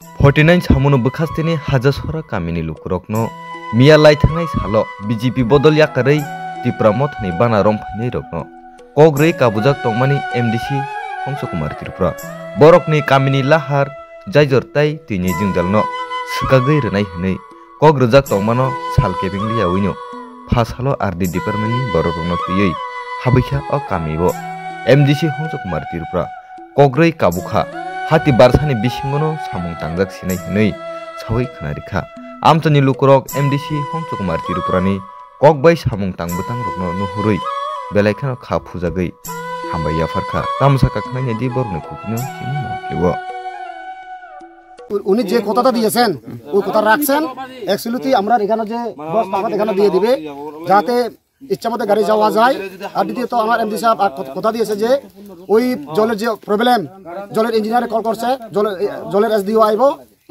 49 सामुनो बखास्तेनि हाजासरा कामिनि लुकुरकनो मिया लाइथांनाय सालो बीजेपी बदल याकारै त्रिपुरा मथनि बाना रमफानि रकनो कग्रै काबुजाक तंमानि एमडीसी हंस कुमार त्रिपुरा बरकनि कामिनि लाहार जायजरताय तिनि जिंजालनो सुकागै रनाय हनै कग्रजाक तंमानो सालकेबिंलि यावैनो फासालो आरडी डिपार्टमेन्टनि बरकनो तुयै हाबैखा अ कामिबो एमडीसी हंस कुमार त्रिपुरा कग्रै काबुखा हाति बारसानि बिसिंगनो सामुं तांजाक सिनाय हनै सावै खोनारिखा आमचनि लुकुरक एमडीसी हंस कुमार त्रिपुरानि ककबाय सामुं तांबोतां रकनो नुहुरै बेलायखानो खा फुजागै हामबाय याफारखा तामसा काखनाय नेदि बरनो कुकिनो सिनि नामखेबो উনি যে কথাটা দিয়েছেন ওই কথা রাখছেন অ্যাকচুয়ালি আমরা এখানে যে বস টাকা এখানে দিয়ে দিবে যাতে ইচ্ছামতো গাড়ি যাওয়া যায় আর দ্বিতীয়ত আমার এমডি সাহেব কথা দিয়েছে যে ওই জলের যে প্রবলেম জলের ইঞ্জিনিয়ারে কল করছে জলের এসডিও আইব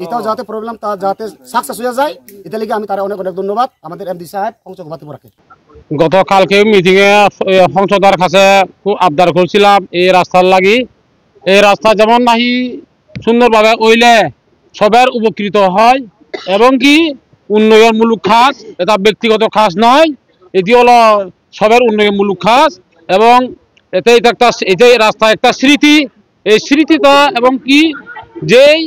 এটাও যাতে প্রবলেম তা যাতে সাকসেস হয়ে যায় এটা লিগে আমি তার অনেক অনেক ধন্যবাদ আমাদের এমডি সাহেব পৌঁছাতে পারে গতকালকে মিটিং এ সংসদের কাছে খুব আবদার করছিলাম এই রাস্তার লাগি এই রাস্তা যেমন নাহি সুন্দরভাবে ওইলে সবার উপকৃত হয় এবং কি উন্নয়নমূলক কাজ এটা ব্যক্তিগত কাজ নয় এটি হলো সবার উন্নয়নমূলক কাজ এবং এটাই রাস্তা একটা স্মৃতি এই স্মৃতিটা এবং কি যেই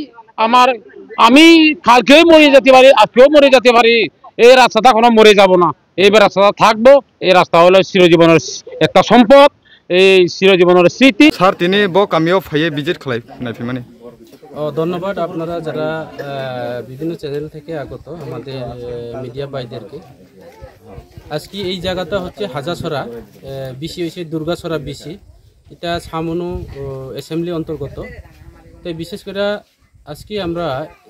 আমি কালকেও মরে যেতে পারি আজকেও মরে যেতে পারি এই রাস্তাটা কোনো মরে যাব না এই রাস্তাটা থাকবো এই রাস্তা হলো চিরজীবনের একটা সম্পদ এই চিরজীবনের স্মৃতি স্যার তিনি কামিও ফাইয়ে ভিজিট খালাই নাইফিমানি ধন্যবাদ আপনারা যারা বিভিন্ন চ্যানেল থেকে আগত আমাদের মিডিয়া ভাইদেরকে আজকে এই জায়গাটা হচ্ছে হাজাছড়া বিসি হয়েছে দুর্গাছড়া বিসি এটা সামনু অ্যাসেম্বলি অন্তর্গত তো বিশেষ করে আজকে আমরা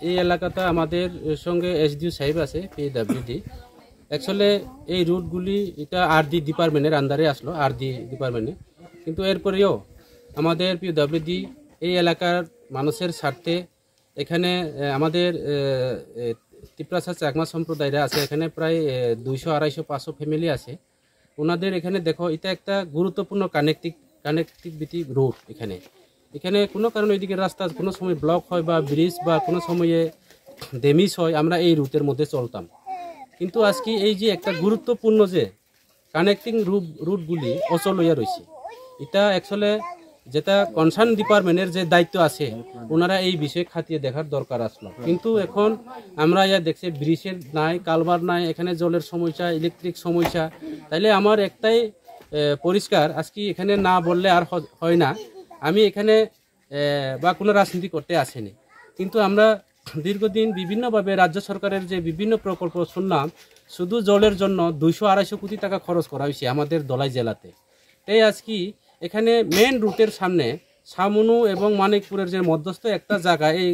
এই এলাকাটা আমাদের সঙ্গে এসডিও সাহেব আছে পিডব্লিউডি অ্যাকচুয়ালি এই রুটগুলি এটা আরডি ডিপার্টমেন্টের আন্ডারে আসলো আরডি ডিপার্টমেন্টে কিন্তু এরপরেও আমাদের পিডব্লিউডি এই এলাকার মানুষের স্বার্থে এখানে আমাদের ত্রিপুরা চাকমা সম্প্রদায়রা আছে এখানে প্রায় 200-250-500 ফ্যামিলি আছে ওনাদের এখানে দেখো এটা একটা গুরুত্বপূর্ণ কানেক্টিভিটি রোড এখানে কোনো কারণে ওইদিকে রাস্তা কোনো সময় ব্লক হয় বা ব্রিজ বা কোনো সময়ে ড্যামেজ হয় আমরা এই রুটের মধ্যে চলতাম কিন্তু আজকে এই যে একটা গুরুত্বপূর্ণ যে কানেক্টিং রুটগুলি অচল হইয়া রয়েছে এটা অ্যাকচুয়ালি যেটা কনসার্ন ডিপার্টমেন্টের যে দায়িত্ব আছে ওনারা এই বিষয়ে খাতিয়ে দেখার দরকার আসলো কিন্তু এখন আমরা ইয়া দেখছি ব্রিজের নাই কালভার নাই এখানে জলের সমস্যা ইলেকট্রিক সমস্যা তাইলে আমার একটাই পরিষ্কার আজকে এখানে না বললে আর হয় না আমি এখানে বা কোনো রাজনীতি করতে আসেনি কিন্তু আমরা দীর্ঘদিন বিভিন্নভাবে রাজ্য সরকারের যে বিভিন্ন প্রকল্প শুনলাম শুধু জলের জন্য 200-250 কোটি টাকা খরচ করা হয়েছে আমাদের দলাই জেলাতে তাই আজকে এখানে মেন রুটের সামনে সামনু এবং মানিকপুরের যে মধ্যস্থ একটা জায়গা এই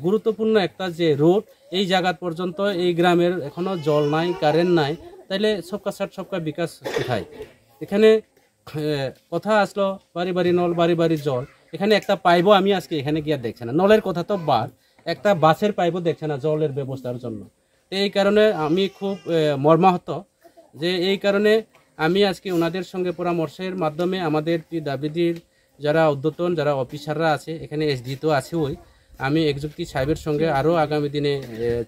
গুরুত্বপূর্ণ একটা যে রোড এই জায়গা পর্যন্ত এই গ্রামের এখনো জল নাই কারেন্ট নাই তাইলে সবকা সাথ সবকা বিকাশ কোথায় এখানে কথা আসলো বাড়ি বাড়ি নল বাড়ি বাড়ি জল এখানে একটা পাইপও আমি আজকে এখানে গিয়ে দেখছি না নলের কথা তো বাদ একটা বাসের পাইপও দেখছে না জলের ব্যবস্থার জন্য এই কারণে আমি খুব মর্মাহত যে এই কারণে আমি আজকে ওনাদের সঙ্গে পরামর্শের মাধ্যমে আমাদের পিডব্লিউডির যারা ঊর্ধ্বতন যারা অফিসাররা আছে এখানে এসডি তো আছে আমি এক্সিকিউটিভ সাহেবের সঙ্গে আরও আগামী দিনে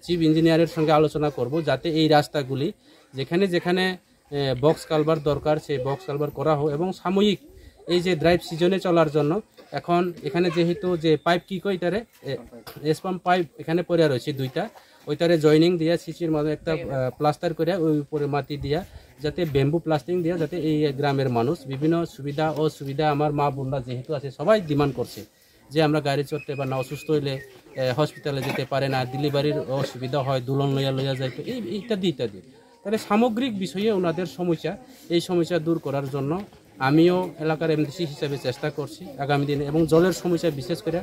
চিফ ইঞ্জিনিয়ারের সঙ্গে আলোচনা করব যাতে এই রাস্তাগুলি যেখানে যেখানে বক্স কালভার দরকার সেই বক্স কালভার করা হোক এবং সাময়িক এই যে ড্রাইভ সিজনে চলার জন্য এখন এখানে যেহেতু যে পাইপ কী কই এটারে এসপাম্প পাইপ এখানে পড়ে রয়েছে দুইটা ওইটারে জয়েনিং দিয়া সিসির মাঝে একটা প্লাস্টার করে ওই উপরে মাটি দিয়া যাতে ব্যাম্বু প্লাস্টিং দিয়া যাতে এই গ্রামের মানুষ বিভিন্ন সুবিধা অসুবিধা আমার মা বোনরা যেহেতু আছে সবাই ডিমান্ড করছে যে আমরা গাড়ি চড়তে বা না অসুস্থ হইলে হসপিটালে যেতে পারে না ডেলিভারির অসুবিধা হয় দুলন লইয়া যায় তো এই ইত্যাদি তাহলে সামগ্রিক বিষয়ে ওনাদের সমস্যা এই সমস্যা দূর করার জন্য আমিও এলাকার এমডিসি হিসাবে চেষ্টা করছি আগামী দিনে এবং জলের সমস্যা বিশেষ করে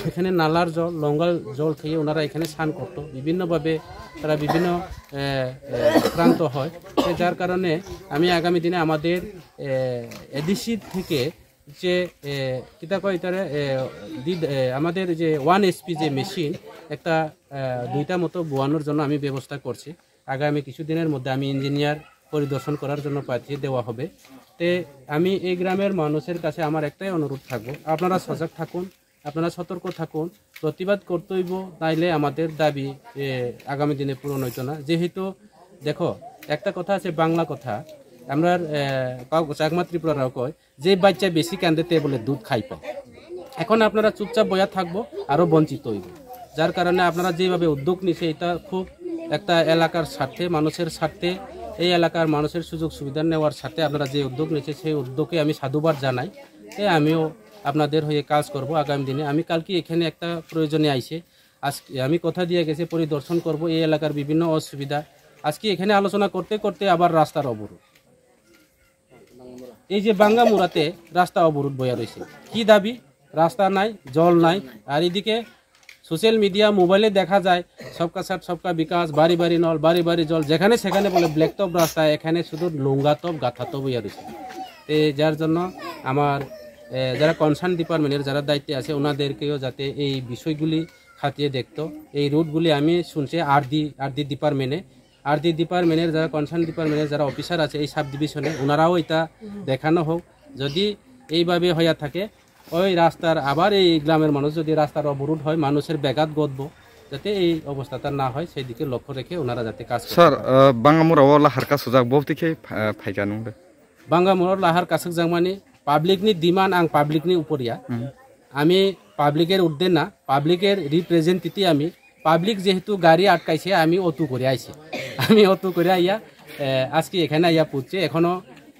এখানে নালার জল লঙ্গাল জল খেয়ে ওনারা এখানে স্নান করতো বিভিন্নভাবে তারা বিভিন্ন আক্রান্ত হয় যার কারণে আমি আগামী দিনে আমাদের এডিসি থেকে যে কিতা কয় এটারে আমাদের যে 1 SP যে মেশিন একটা 2টা মতো বোয়ানোর জন্য আমি ব্যবস্থা করছি আগামী কিছুদিনের মধ্যে আমি ইঞ্জিনিয়ার পরিদর্শন করার জন্য পাঠিয়ে দেওয়া হবে তে আমি এই গ্রামের মানুষের কাছে আমার একটাই অনুরোধ থাকবো আপনারা সজাগ থাকুন আপনারা সতর্ক থাকুন, প্রতিবাদ কর্তব্য নাইলে আমাদের দাবি আগামী দিনে পূরণ হইতো না। যেহেতু দেখো একটা কথা আছে, বাংলা কথা, আমরা চাকমা ত্রিপুরারাও কয় যে বাচ্চা বেশি কান্দেতে বলে দুধ খাই পায়। এখন আপনারা চুপচাপ বয়া থাকবো, আরও বঞ্চিত হইব। যার কারণে আপনারা যেভাবে উদ্যোগ নিছে এটা খুব একটা এলাকার স্বার্থে, মানুষের স্বার্থে, এই এলাকার মানুষের সুযোগ সুবিধা নেওয়ার সাথে আপনারা যে উদ্যোগ নিয়েছে সেই উদ্যোগে আমি সাধুবাদ জানাই। আমিও আপনাদের হয়ে কাজ করব আগামী দিনে। আমি কালকে এখানে একটা প্রয়োজনে আইছে, আজকে আমি কথা দিয়ে গেছি পরিদর্শন করব এই এলাকার বিভিন্ন অসুবিধা। আজকে এখানে আলোচনা করতে করতে আবার রাস্তার অবরোধ, এই যে বাঙ্গামুড়াতে রাস্তা অবরোধ বয়া রয়েছে। কি দাবি? রাস্তা নাই, জল নাই। আর এদিকে সোশ্যাল মিডিয়া মোবাইলে দেখা যায় সবকা সাথ সবকা বিকাশ, বাড়ি বাড়ি নল, বাড়ি বাড়ি জল, যেখানে সেখানে বলে ব্ল্যাকটপ রাস্তা, এখানে শুধু নোংরাটপ গাথাটপ হইয়া রয়েছে। যার জন্য আমার যারা কনসার্ন ডিপার্টমেন্টের যারা দায়িত্বে আছে ওনাদেরকেও যাতে এই বিষয়গুলি খাতিয়ে দেখতো। এই রুটগুলি আমি শুনছি আরডি ডিপার্টমেন্টের যারা কনসার্ন ডিপার্টমেন্টের যারা অফিসার আছে এই সাব ডিভিশনে, ওনারাও এটা দেখানো হোক। যদি এইভাবে হইয়া থাকে ওই রাস্তার আবার এই গ্রামের মানুষ যদি রাস্তার অবরোধ হয়, মানুষের ব্যাঘাত ঘটবো, যাতে এই অবস্থাটা না হয় সেই দিকে লক্ষ্য রেখে ওনারা যাতে কাজ করে। স্যার বাঙ্গামুড়াও লাহার কাছে যাক বলতে ফাইজানো বাঙ্গামুড়ার লাহার কাছে যাক মানে পাবলিকনি ডিমান্ড আং পাবলিকনি উপরিয়া, আমি পাবলিকের উর্ধে না, পাবলিকের রিপ্রেজেন্টেটিভ আমি। পাবলিক যেহেতু গাড়ি আটকাইছে আমি অতু করে আইছি, আমি অতু করে আইয়া আজকে এখানে আইয়া পড়ছে।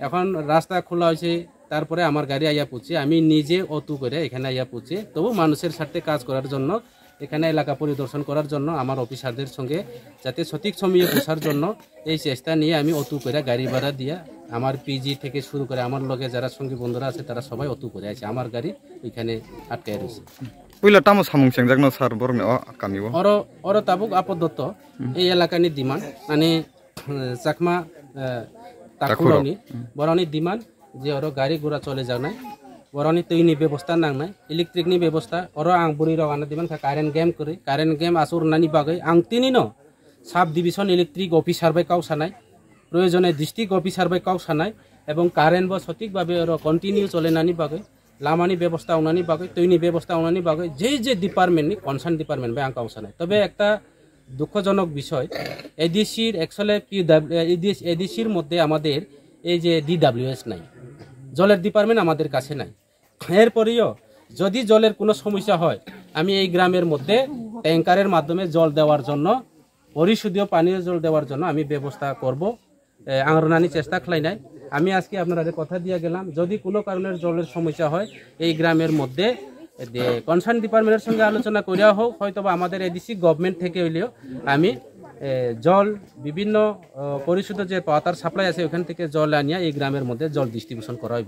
এখন রাস্তা খোলা হয়েছে, তারপরে আমার গাড়ি আইয়া পড়ছে, আমি নিজে অতু করে এখানে আইয়া পড়ছে। তবু মানুষের স্বার্থে কাজ করার জন্য, এখানে এলাকা পরিদর্শন করার জন্য, আমার অফিসারদের সঙ্গে যাতে সঠিক সময়ে পৌঁছার জন্য এই চেষ্টা নিয়ে আমি অতু করে গাড়ি ভাড়া দিয়া আমার পিজি থেকে শুরু করে আমার লগে যারা সঙ্গী বন্ধুরা আছে তারা সবাই অতু করে আছে, আমার গাড়ি এখানে আটকায় রয়েছে। পয়লা তামো সামুং সেংজাক না স্যার বরং কামিও অর তাবুক আপদত্ত এই এলাকানি ডিমান্ড মানে চাকমা তাকুরনি বরনি ডিমান্ড যে ওর গাড়ি ঘোড়া চলে যাও নাই, বরনি তৈনি ব্যবস্থা নাংনাই, ইলেকট্রিকনি ব্যবস্থা ওর আং বুড়ি রগানা দিবেন কারেন্ট গেম আসুর নানি বাগৈ আং তিনি ন সাব ডিভিশন ইলেকট্রিক অফিসার বাই কাউ সানাই, প্রয়োজনে ডিস্ট্রিক্ট অফিসার বাই কাউ সানাই এবং কারেন্ট বা সঠিকভাবে ওর কন্টিনিউ চলে নানি বাগৈ, লামানি ব্যবস্থা উনানি বাগৈ, তৈনি ব্যবস্থা উনানি বাগৈ, যে ডিপার্টমেন্টনি কনসার্ন ডিপার্টমেন্ট বাই আং কাউ সানাই। তবে একটা দুঃখজনক বিষয়, এডিসির অ্যাকচুয়ালি এডিসির মধ্যে আমাদের এই যে DWS নাই, জলের ডিপার্টমেন্ট আমাদের কাছে নাই। এরপরেও যদি জলের কোনো সমস্যা হয় আমি এই গ্রামের মধ্যে ট্যাঙ্কারের মাধ্যমে জল দেওয়ার জন্য, পরিশোধীয় পানীয় জল দেওয়ার জন্য আমি ব্যবস্থা করব, আংরনানি চেষ্টা খাই নাই। আমি আজকে আপনাদের কথা দিয়ে গেলাম যদি কোনো কারণের জলের সমস্যা হয় এই গ্রামের মধ্যে কনসার্ন ডিপার্টমেন্টের সঙ্গে আলোচনা করিয়া হোক, হয়তো বা আমাদের এডিসি গভর্নমেন্ট থেকে হইলেও আমি জল বিভিন্ন পরিশোধিত যে পাওয়ার সাপ্লাই আছে ওখান থেকে জল আনিয়া এই গ্রামের মধ্যে জল ডিস্ট্রিবিউশন করা হইব।